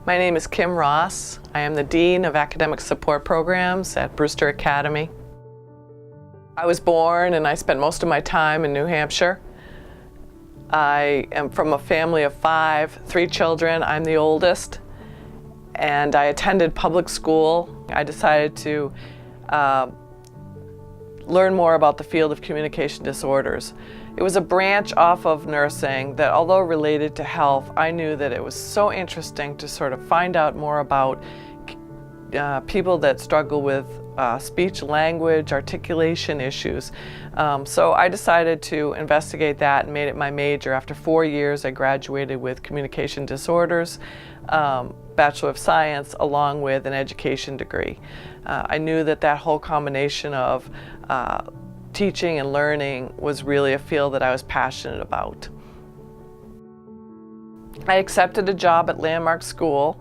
My name is Kim Ross. I am the Dean of Academic Support Programs at Brewster Academy. I was born and I spent most of my time in New Hampshire. I am from a family of 5, 3 children. I'm the oldest, and I attended public school. I decided to learn more about the field of communication disorders. It was a branch off of nursing that, although related to health, I knew that it was so interesting to sort of find out more about people that struggle with speech, language, articulation issues. So I decided to investigate that and made it my major. After 4 years, I graduated with communication disorders, Bachelor of Science, along with an education degree. I knew that that whole combination of teaching and learning was really a field that I was passionate about. I accepted a job at Landmark School,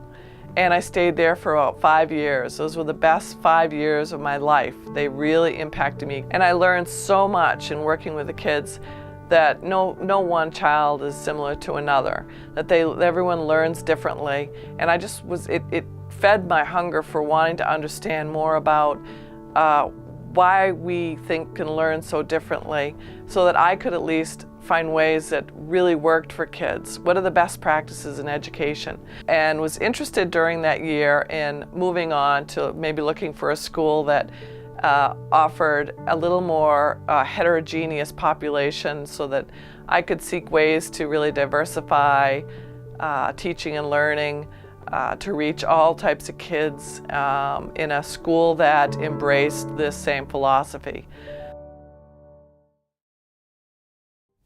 and I stayed there for about 5 years. Those were the best 5 years of my life. They really impacted me, and I learned so much in working with the kids that no one child is similar to another, that everyone learns differently, and I just it fed my hunger for wanting to understand more about why we think and learn so differently, so that I could at least find ways that really worked for kids. What are the best practices in education? And was interested during that year in moving on to maybe looking for a school that offered a little more heterogeneous population, so that I could seek ways to really diversify teaching and learning to reach all types of kids in a school that embraced this same philosophy.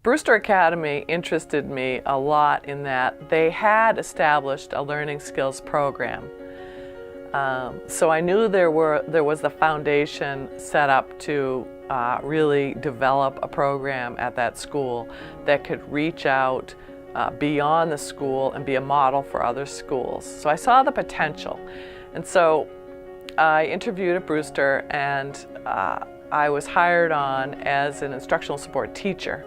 Brewster Academy interested me a lot in that they had established a learning skills program. So I knew there was the foundation set up to really develop a program at that school that could reach out beyond the school and be a model for other schools. So I saw the potential. And so I interviewed at Brewster, and I was hired on as an instructional support teacher.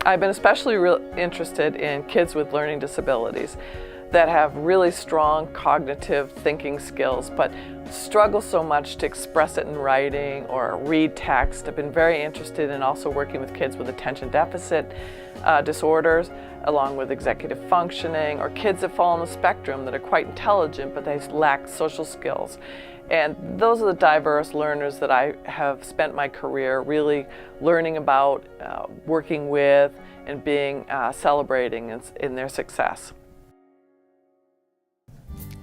I've been especially interested in kids with learning disabilities that have really strong cognitive thinking skills, but struggle so much to express it in writing or read text. I've been very interested in also working with kids with attention deficit disorders, along with executive functioning, or kids that fall on the spectrum that are quite intelligent, but they lack social skills. And those are the diverse learners that I have spent my career really learning about, working with, and being celebrating in their success.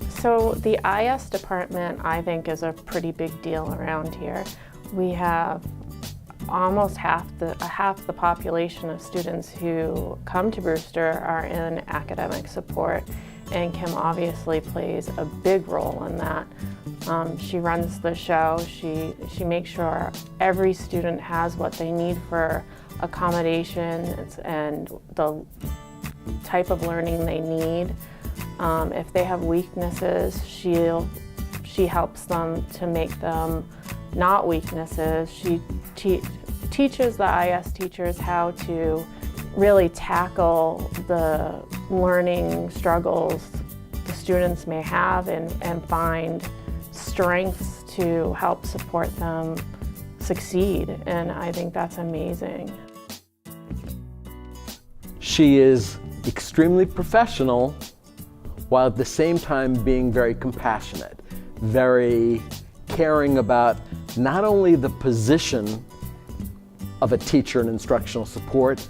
So the IS department, I think, is a pretty big deal around here. We have almost half the population of students who come to Brewster are in academic support, and Kim obviously plays a big role in that. She runs the show. She makes sure every student has what they need for accommodations and the type of learning they need. If they have weaknesses, she helps them to make them not weaknesses. She teaches the IS teachers how to really tackle the learning struggles the students may have and find strengths to help support them succeed, and I think that's amazing. She is extremely professional, while at the same time being very compassionate, very caring about not only the position of a teacher in instructional support,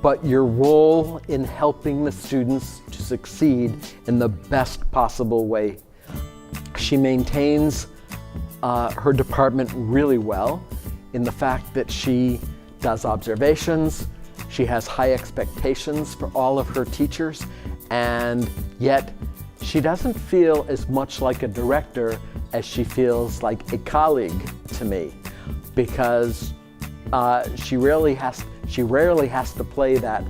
but your role in helping the students to succeed in the best possible way. She maintains her department really well in the fact that she does observations, she has high expectations for all of her teachers, and yet she doesn't feel as much like a director as she feels like a colleague to me, because she rarely has to play that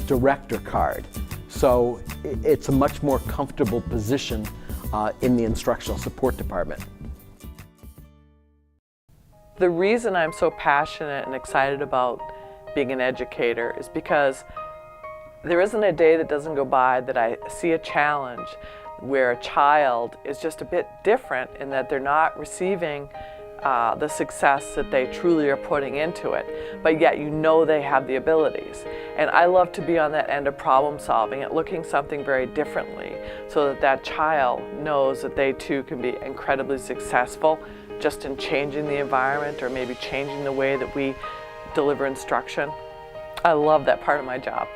director card. So it's a much more comfortable position in the instructional support department. The reason I'm so passionate and excited about being an educator is because There isn't a day that doesn't go by that I see a challenge where a child is just a bit different in that they're not receiving the success that they truly are putting into it, but yet you know they have the abilities. And I love to be on that end of problem solving and looking something very differently so that that child knows that they too can be incredibly successful just in changing the environment or maybe changing the way that we deliver instruction. I love that part of my job.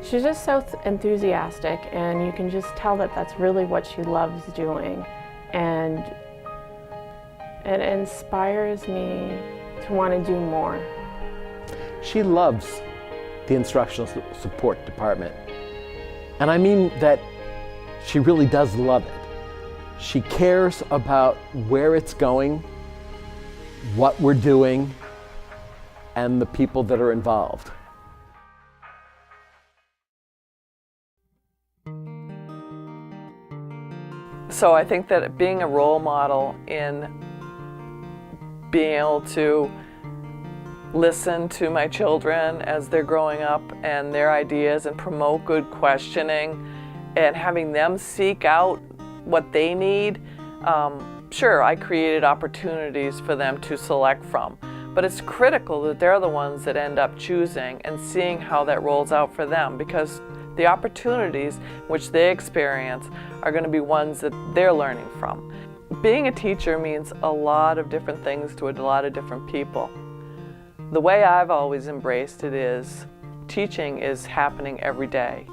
She's just so enthusiastic, and you can just tell that that's really what she loves doing, and it inspires me to want to do more. She loves the instructional support department, and I mean that she really does love it. She cares about where it's going, what we're doing, and the people that are involved. So I think that being a role model in being able to listen to my children as they're growing up and their ideas and promote good questioning and having them seek out what they need. Sure, I created opportunities for them to select from, but it's critical that they're the ones that end up choosing and seeing how that rolls out for them, because the opportunities which they experience are going to be ones that they're learning from. Being a teacher means a lot of different things to a lot of different people. The way I've always embraced it is teaching is happening every day.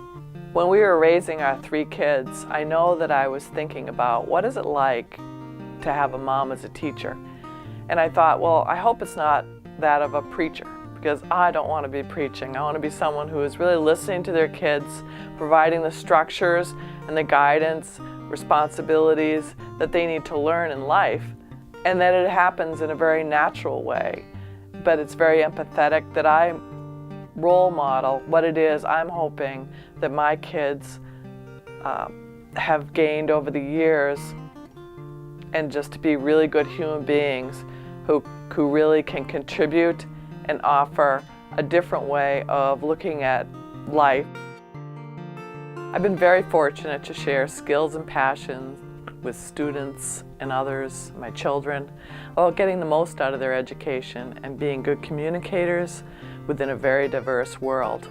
When we were raising our 3 kids, I know that I was thinking about what is it like to have a mom as a teacher. And I thought, well, I hope it's not that of a preacher, because I don't want to be preaching. I want to be someone who is really listening to their kids, providing the structures and the guidance, responsibilities that they need to learn in life, and that it happens in a very natural way. But it's very empathetic that I role model what it is I'm hoping that my kids have gained over the years, and just to be really good human beings who really can contribute and offer a different way of looking at life. I've been very fortunate to share skills and passions with students and others, my children, while getting the most out of their education and being good communicators within a very diverse world.